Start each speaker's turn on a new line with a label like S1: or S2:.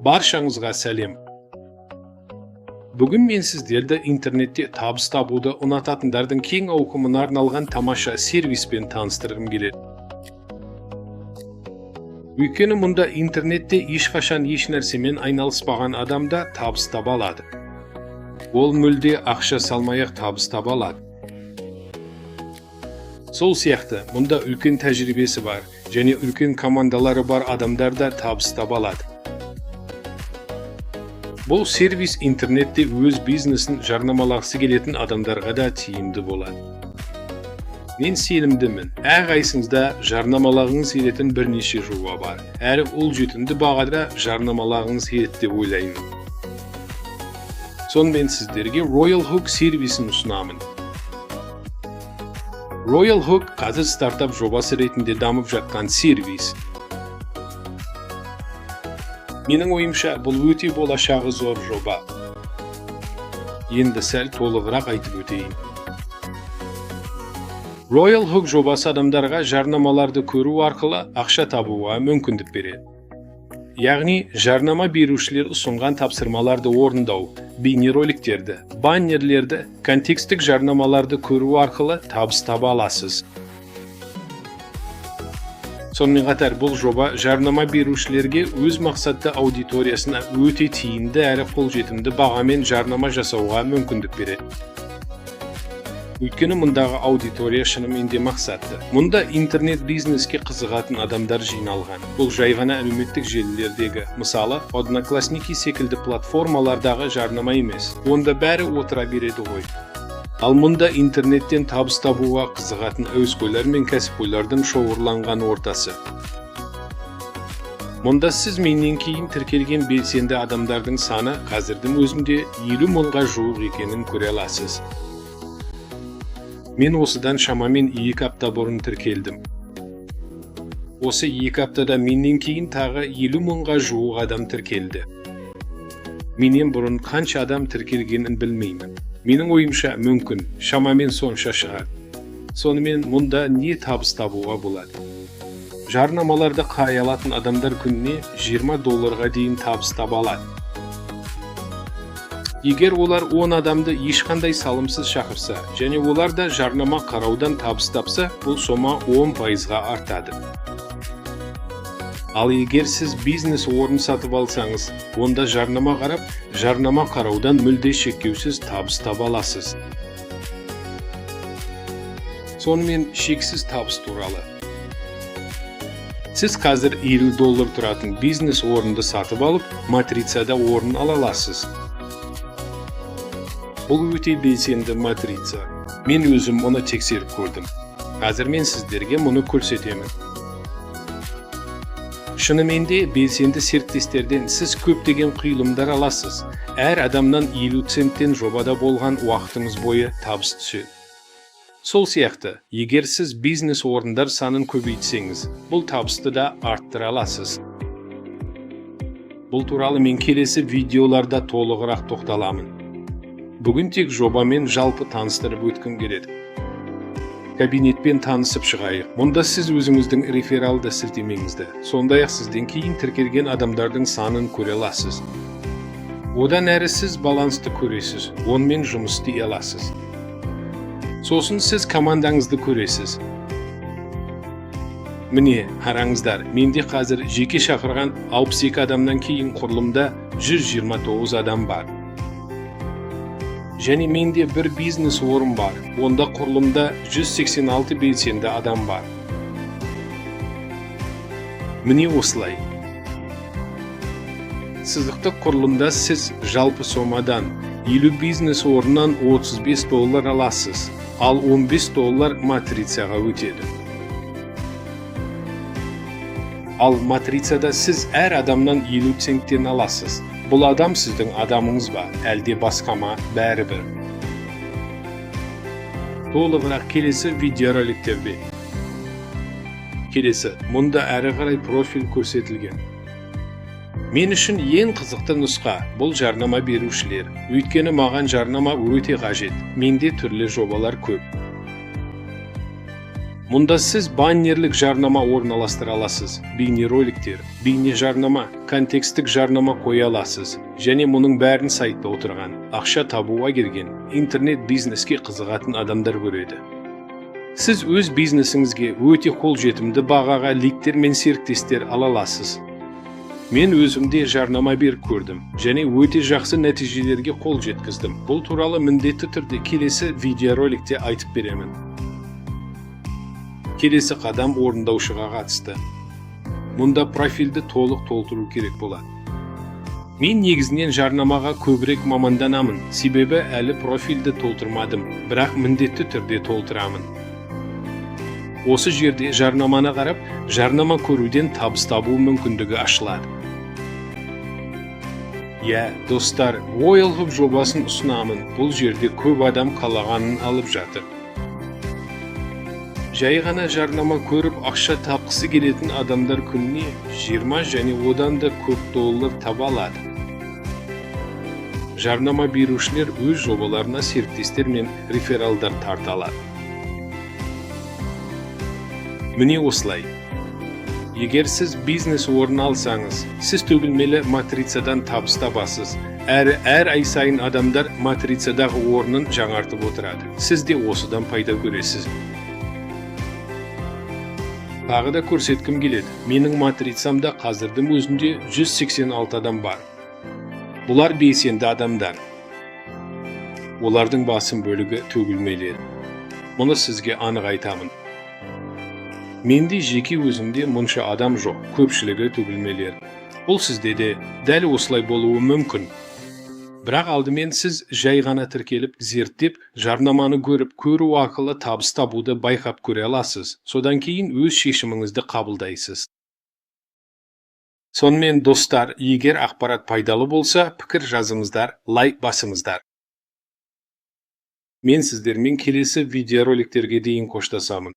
S1: Barşаңызға сәлем. Бүгін мен сіздерді интернетте табыс табуды ұнататындардың кең ауқымына арналған тамаша сервиспен таныстырғым келеді. Өйткені мұнда интернетте ешқашан еш нәрсемен айналыспаған адам да табыс таба алады. Ол мүлде ақша салмай-ақ табыс таба алады. Сол сияқты, мұнда үлкен тәжірибесі бар және үлкен командалары бар адамдар да табыс таба алады. Бұл сервис интернетте өз бизнесін жарнамалағысы келетін адамдарға да тиімді болады. Мен сенімдімін, әрқайсыңызда жарнамалағыңыз келетін бірнеше жоба бар, әрі ол жетімді бағада жарнамалағыңыз келеді деп ойлаймын. Сонымен сіздерге Royal Hook сервисін ұсынамын. Royal Hook қазір стартап жобасы ретінде дамып жатқан сервис. Менің ойымша, бұл өте болашағы зор жоба. Енді сәл толығырақ айтып өтейін. Royal Hook жобасы адамдарға жарнамаларды көру арқылы ақша табуға мүмкіндік береді. Яғни, жарнама берушілер ұсынған тапсырмаларды орындау, бейнероликтерді, баннерлерді, контекстік жарнамаларды көру арқылы табыс таба аласыз. Сонымен қатар бұл жоба жарнама берушілерге өз мақсатты аудиториясына өте тиімді әрі қолжетімді бағамен жарнама жасауға мүмкіндік береді. Өйткені мұндағы аудитория шынымен де мақсатты. Мұнда интернет бизнеске қызығатын адамдар жиналған. Бұл жай ғана әлеуметтік желілердегі, мысалы, Одноклассники секілді платформалардағы жарнама емес. Онда бәрі отыра береді ғой. Ал мұнда интернеттен табыс табуға қызығатын әуесқойлар мен кәсіпқойлардың шоғырланған ортасы. Мұнда сіз менен кейін тіркелген белсенді адамдардың саны қазірдің өзінде 50 мыңға жуық екенін көре аласыз. Мен осыдан шамамен 2 апта бұрын тіркелдім. Осы 2 аптада менен кейін тағы 50 мыңға жуық адам тіркелді. Менен бұрын қанша адам тіркелгенін білмеймін. Менің ойымша мүмкін, шамамен сонша шығар. Сонымен мұнда не табыс табуға болады? Жарнамаларды қарай алатын адамдар күніне $20 дейін табыс таба алады. Егер олар 10 адамды ешқандай салымсыз шақырса, және олар да жарнама қараудан табыс тапса, бұл сома 10%-ға артады. Ал егер сіз бизнес орын сатып алсаңыз, онда жарнама қарап, жарнама қараудан мүлде шектеусіз табыс таба аласыз. Сонымен шексіз табыс туралы. Сіз қазір $50 тұратын бизнес орынды сатып алып, матрицада орын ала аласыз. Бұл өте белсенді матрица. Мен өзім оны тексеріп көрдім. Қазір мен сіздерге мұны көрсетемін. Шынымен де белсенді серіктестерден сіз көптеген құйылымдар аласыз. Әр адамнан 50 центтен жобада болған уақытыңыз бойы табыс түседі. Сол сияқты, егер сіз бизнес орындар санын көбейтсеңіз, бұл табысты да арттыра аласыз. Бұл туралы мен келесі видеоларда толығырақ тоқталамын. Бүгін тек жобамен жалпы таныстырып өткім келеді. Кабинетпен танысып шығайық. Мұнда сіз өзіңіздің рефералды сілтемеңізді, сондай-ақ сізден кейін тіркелген адамдардың санын көре аласыз. Одан әрі сіз балансты көресіз, онымен жұмыс істей аласыз. Сосын сіз командаңызды көресіз. Міне, қараңыздар, менде қазір жеке шақырған 62 адамнан кейін құрылымда 129 адам бар. Және менде бір бизнес орын бар, онда құрылымда 186 белсенді адам бар. Міне осылай. Сызықтық құрылымда сіз жалпы сомадан 50 бизнес орыннан $35 аласыз, ал $15 матрицаға өтеді. Ал матрицада сіз әр адамнан 50 центтен аласыз. Бұл адам сіздің адамыңыз ба, әлде басқа ма, бәрібір. Толығырақ келесі видеороликтерде. Келесі, мұнда әрі қарай профиль көрсетілген. Мен үшін ең қызықты нұсқа бұл жарнама берушілер. Өйткені маған жарнама өте қажет. Менде түрлі жобалар көп. Мұнда сіз баннерлік жарнама орналастыра аласыз, бейнероликтер, бейне жарнама, kontekstik jarnama qo'ya olasiz. Және мұның бәрін сайтта отырған, ақша табуға келген, интернет бизнеске қызығатын адамдар көреді. Сіз өз бизнесіңізге өте қолжетімді бағаға лидтер мен серіктестер ала аласыз. Мен өзімде жарнама беріп көрдім, және өте жақсы нәтижелерге қол жеткіздім. Бұл туралы міндетті түрде келесі видеороликте айтып беремін. Келесі қадам орындаушыға қатысты. Мұнда профильді толық толтыру керек болады. Мен негізінен жарнамаға көбірек маманданамын, себебі әлі профильді толтырмадым, бірақ міндетті түрде толтырамын. Осы жерде жарнаманы қарап, жарнама көруден табыс табу мүмкіндігі ашылады. Достар, Royal Hub жобасын ұсынамын. Бұл жерде көп адам қалағанын алып жатыр. Жай ғана жарнама көріп ақша тапқысы келетін адамдар күніне 20 және одан да көп доллар таба алады. Жарнама берушілер өз жобаларына серіктестер мен рефералдар тарта алады. Міне осылай. Егер сіз бизнес орын алсаңыз, сіз төгілмелі матрицадан табыс табасыз. Әр ай сайын адамдар матрицадағы орнын жаңартып отырады. Сіз де осыдан пайда көресіз. Тағы да көрсеткім келеді. Менің матрицамда қазірдің өзінде 186 адам бар. Бұлар белсенді адамдар. Олардың басым бөлігі төгілмелер. Мұны сізге анық айтамын. Менде жеке өзімде мұнша адам жоқ, көпшілігі төгілмелер. Бұл сізде де дәл осылай болуы мүмкін. Бірақ алдымен сіз жай ғана тіркеліп, зерттеп, жарнаманы көру арқылы табыс табуды байқап көре аласыз. Содан кейін өз шешіміңізді қабылдайсыз. Сонымен достар, егер ақпарат пайдалы болса, пікір жазыңыздар, лайк басыңыздар. Мен сіздермен келесі видеороликтерге дейін қоштасамын.